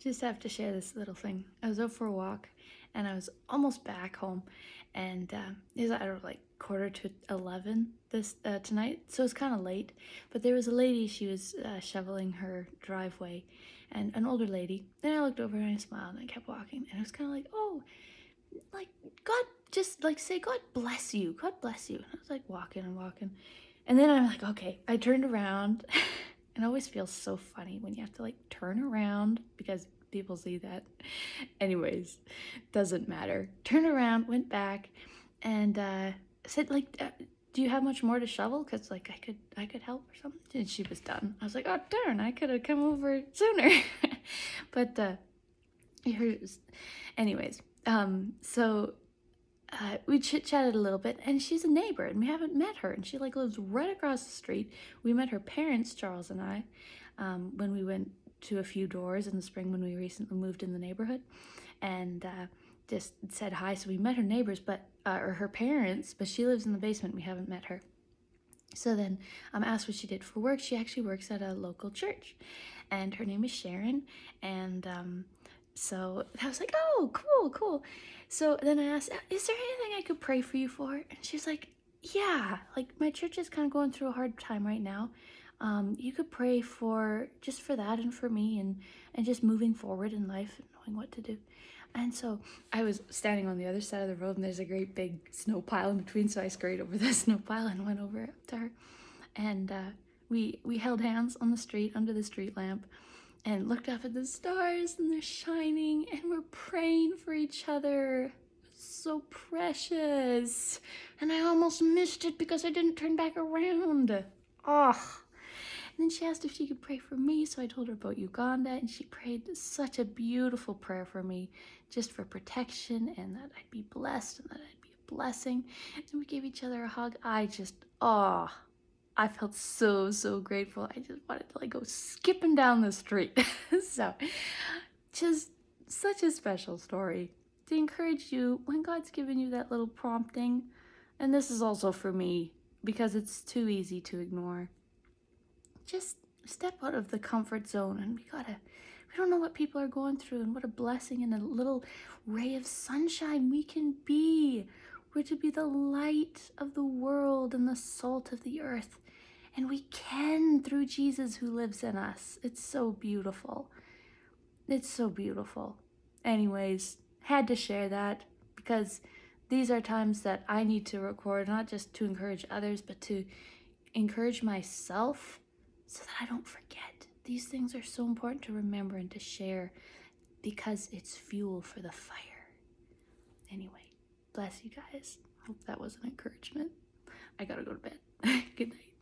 just have to share this little thing. I was out for a walk and I was almost back home, and it was, I don't know, like 11:15 this tonight, so it's kind of late. But there was a lady, she was shoveling her driveway, and an older lady, and I looked over and I smiled and I kept walking, and it was kind of like, oh, like, God, just like say, God bless you, God bless you. And I was like walking and walking, and then I'm like, okay, I turned around. It always feels so funny when you have to like turn around because people see that. Anyways, doesn't matter. Turned around, went back, and said like, "Do you have much more to shovel? Cause like I could help or something." And she was done. I was like, "Oh darn, I could have come over sooner." But here's, anyways, so we chit-chatted a little bit, and she's a neighbor and we haven't met her, and she like lives right across the street. We met her parents, Charles and I, when we went to a few doors in the spring when we recently moved in the neighborhood, and just said hi. So we met her neighbors, but or her parents, but she lives in the basement. We haven't met her. So then asked what she did for work. She actually works at a local church, and her name is Sharon. And so I was like, oh, cool, cool. So then I asked, is there anything I could pray for you for? And she's like, yeah, like my church is kind of going through a hard time right now. You could pray for just for that and for me, and just moving forward in life and knowing what to do. And so I was standing on the other side of the road, and there's a great big snow pile in between, so I scurried over the snow pile and went over to her. And we held hands on the street under the street lamp and looked up at the stars, and they're shining, and we're praying for each other. So precious. And I almost missed it because I didn't turn back around. Oh. And then she asked if she could pray for me, so I told her about Uganda, and she prayed such a beautiful prayer for me, just for protection and that I'd be blessed and that I'd be a blessing. And we gave each other a hug. I felt so, so grateful. I just wanted to like go skipping down the street. So, just such a special story to encourage you when God's given you that little prompting. And this is also for me because it's too easy to ignore. Just step out of the comfort zone, and we don't know what people are going through, and what a blessing and a little ray of sunshine we can be. We're to be the light of the world and the salt of the earth, and we can through Jesus who lives in us. It's so beautiful. It's so beautiful. Anyways, had to share that because these are times that I need to record, not just to encourage others, but to encourage myself, so that I don't forget. These things are so important to remember and to share because it's fuel for the fire. Anyway, bless you guys. Hope that was an encouragement. I gotta go to bed. Good night.